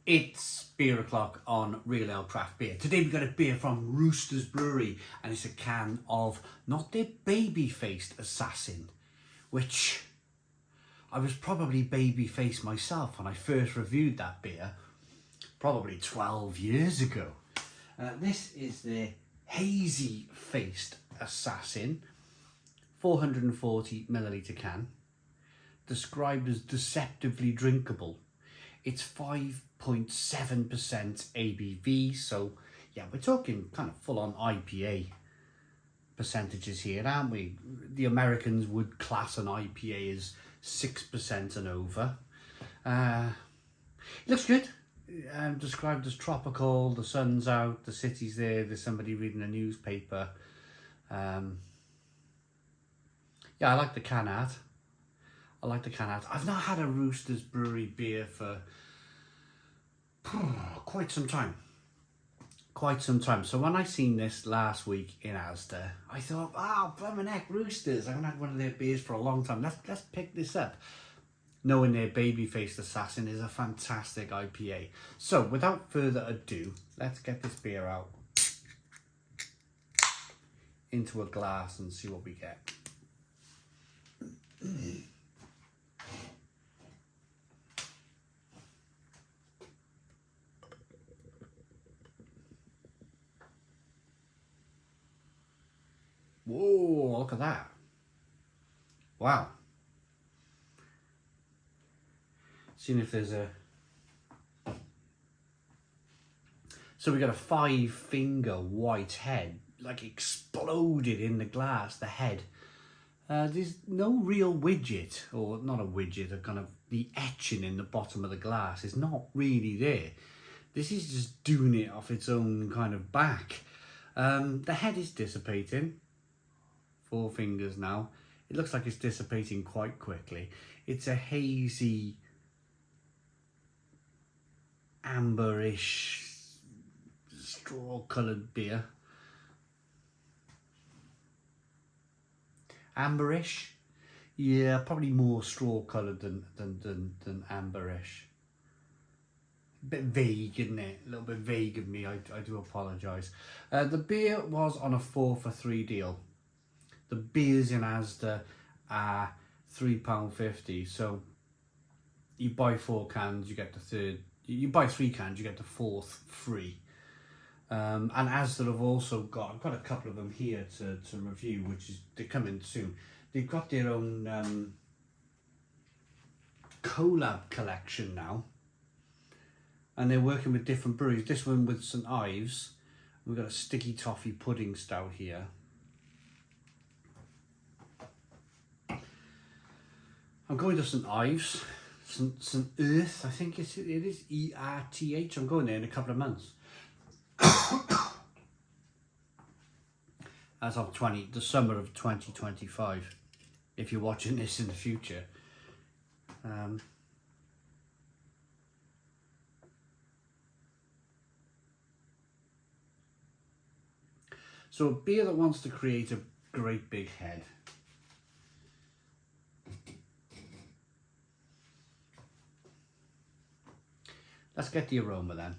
It's beer o'clock on Real Ale Craft Beer. Today we've got a beer from Roosters Brewery, and it's a can of not their baby-faced assassin, which I was probably baby-faced myself when I first reviewed that beer, probably 12 years ago. This is the Hazy faced assassin, 440 milliliter can, described as deceptively drinkable. It's 5.7% ABV, so yeah, we're talking kind of full-on IPA percentages here, aren't we? The Americans would class an IPA as 6% and over. It looks good. Described as tropical, the sun's out, the city's there's somebody reading a newspaper. Yeah, I like the can art. I've not had a Roosters Brewery beer for quite some time. So when I seen this last week in ASDA, I thought, oh, blimmin' heck, Roosters. I haven't had one of their beers for a long time. Let's pick this up. Knowing their baby-faced assassin is a fantastic IPA. So without further ado, let's get this beer out into a glass and see what we get. Whoa, look at that. Wow. Seeing if there's a... So we got a 5-finger white head, like exploded in the glass, the head. There's no real widget, or not a widget, a kind of the etching in the bottom of the glass is not really there. This is just doing it off its own kind of back. The head is dissipating. 4 fingers now. It looks like it's dissipating quite quickly. It's a hazy, amberish, straw-coloured beer. Amberish? Yeah, probably more straw-coloured than amberish. A bit vague, isn't it? A little bit vague of me, I do apologise. The beer was on a 4 for 3 deal. The beers in ASDA are £3.50, so you buy 4 cans, you get the third. You buy 3 cans, you get the 4th free. And ASDA have also got, I've got a couple of them here to review, which is, they're coming soon. They've got their own collab collection now, and they're working with different breweries. This one with St Ives. We've got a sticky toffee pudding stout here. I'm going to St Ives, St Earth, I think it is E-R-T-H. I'm going there in a couple of months. As of the summer of 2025, if you're watching this in the future. So a beer that wants to create a great big head. Let's get the aroma then.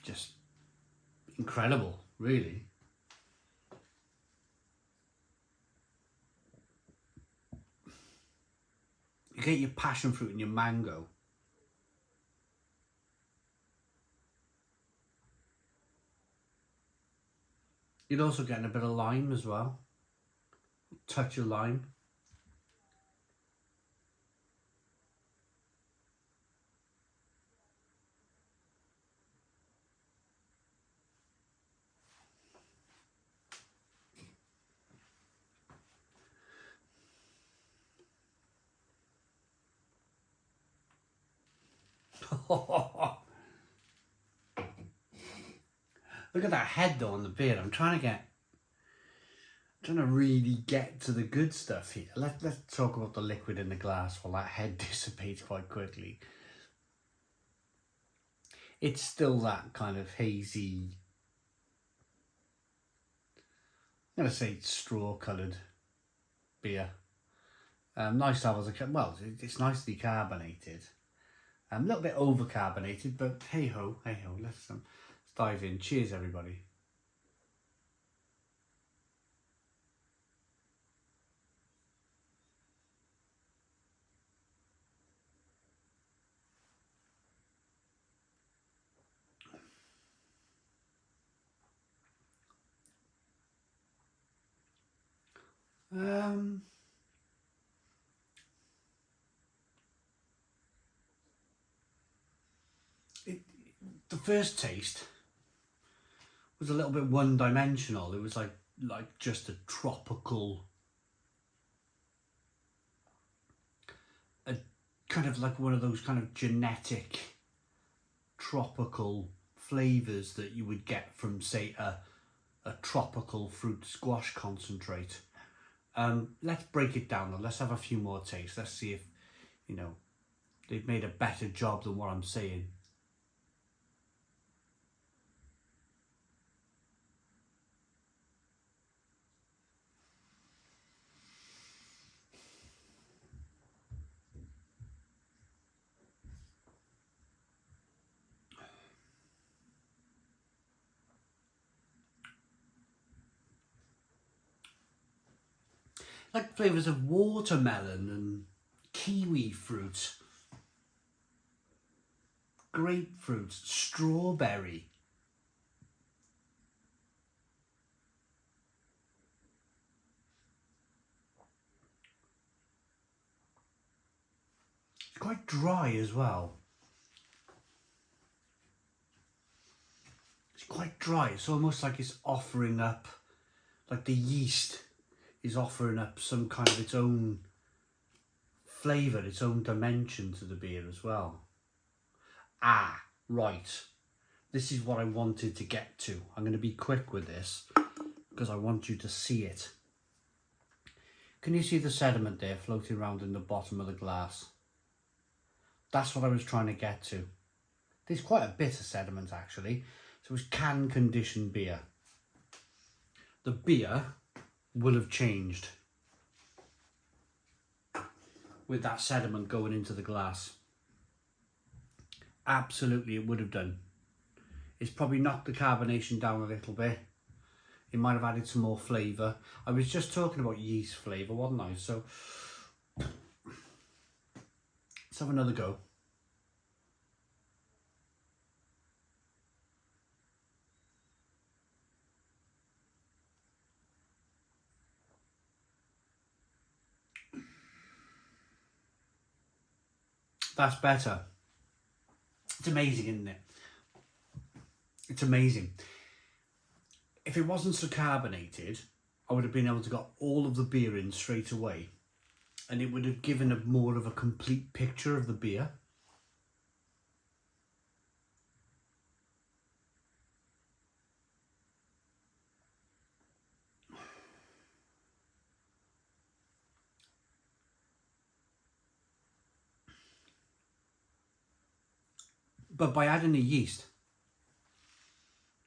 Just incredible, really. You get your passion fruit and your mango. You're also getting a bit of lime as well. Touch of lime. Look at that head though on the beer. I'm trying to really get to the good stuff here. Let's talk about the liquid in the glass while that head dissipates quite quickly. It's still that kind of hazy, I'm going to say straw coloured beer. Nice to have as a, well, it's nicely carbonated. A little bit over carbonated, but hey ho, let's dive in. Cheers, everybody. The first taste was a little bit one-dimensional. It was like just a tropical, a kind of like one of those kind of genetic tropical flavors that you would get from, say, a tropical fruit squash concentrate. Let's break it down though. Let's have a few more tastes. Let's see if, you know, they've made a better job than what I'm saying. Like flavours of watermelon and kiwi fruit, grapefruit, strawberry. It's quite dry as well. It's quite dry. It's almost like it's offering up, like the yeast is offering up some kind of its own flavour, its own dimension to the beer as well. Ah, right. This is what I wanted to get to. I'm going to be quick with this because I want you to see it. Can you see the sediment there floating around in the bottom of the glass? That's what I was trying to get to. There's quite a bit of sediment actually. So it's can conditioned beer. The beer will have changed with that sediment going into the glass. Absolutely, it would have done. It's probably knocked the carbonation down a little bit. It might have added some more flavour. I was just talking about yeast flavour, wasn't I? So let's have another go. That's better. It's amazing, isn't it? It's amazing. If it wasn't so carbonated, I would have been able to get all of the beer in straight away, and it would have given a more of a complete picture of the beer. But by adding the yeast,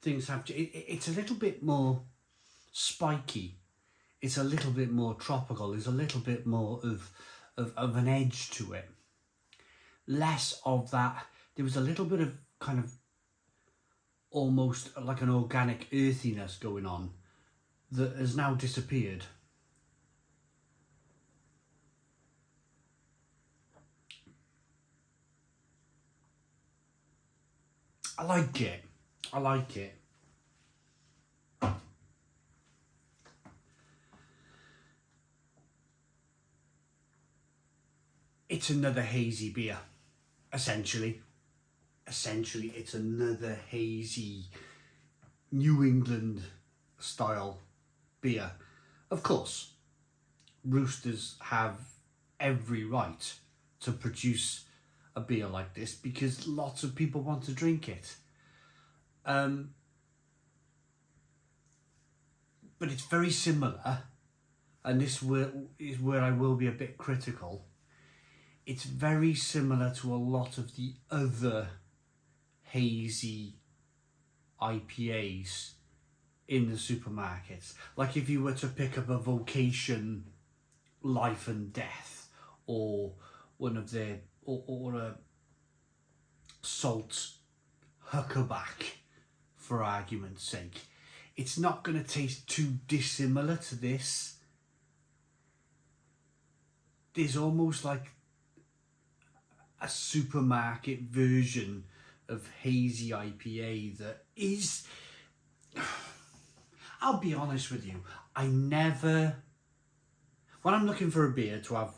things have to, it's a little bit more spiky. It's a little bit more tropical. There's a little bit more of an edge to it. Less of that. There was a little bit of kind of almost like an organic earthiness going on that has now disappeared. I like it. I like it. It's another hazy beer, essentially. Essentially, it's another hazy New England style beer. Of course, Roosters have every right to produce a beer like this because lots of people want to drink it. But it's very similar, and this is where I will be a bit critical. It's very similar to a lot of the other hazy IPAs in the supermarkets. Like if you were to pick up a Vocation Life and Death, or one of their, or a salt huckerback, for argument's sake. It's not going to taste too dissimilar to this. There's almost like a supermarket version of Hazy IPA that is, I'll be honest with you, when I'm looking for a beer to have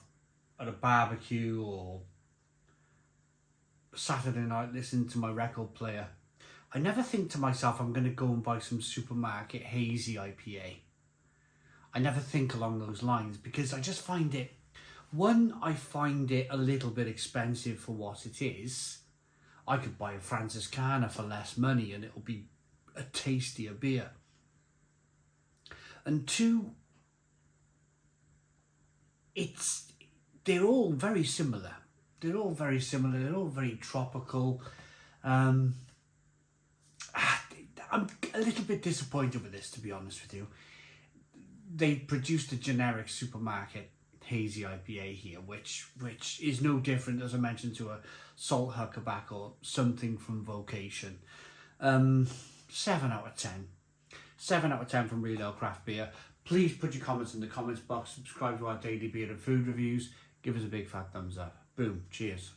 at a barbecue or Saturday night listening to my record player, I never think to myself I'm going to go and buy some supermarket Hazy IPA. I never think along those lines because I just find it, one, I find it a little bit expensive for what it is. I could buy a Franciscana for less money and it'll be a tastier beer. And two, they're all very similar. They're all very similar. They're all very tropical. I'm a little bit disappointed with this, to be honest with you. They produced a generic supermarket Hazy IPA here, which is no different, as I mentioned, to a Salt Huckerback or something from Vocation. 7 out of 10. 7 out of 10 from Real Ale Craft Beer. Please put your comments in the comments box. Subscribe to our daily beer and food reviews. Give us a big fat thumbs up. Boom. Cheers.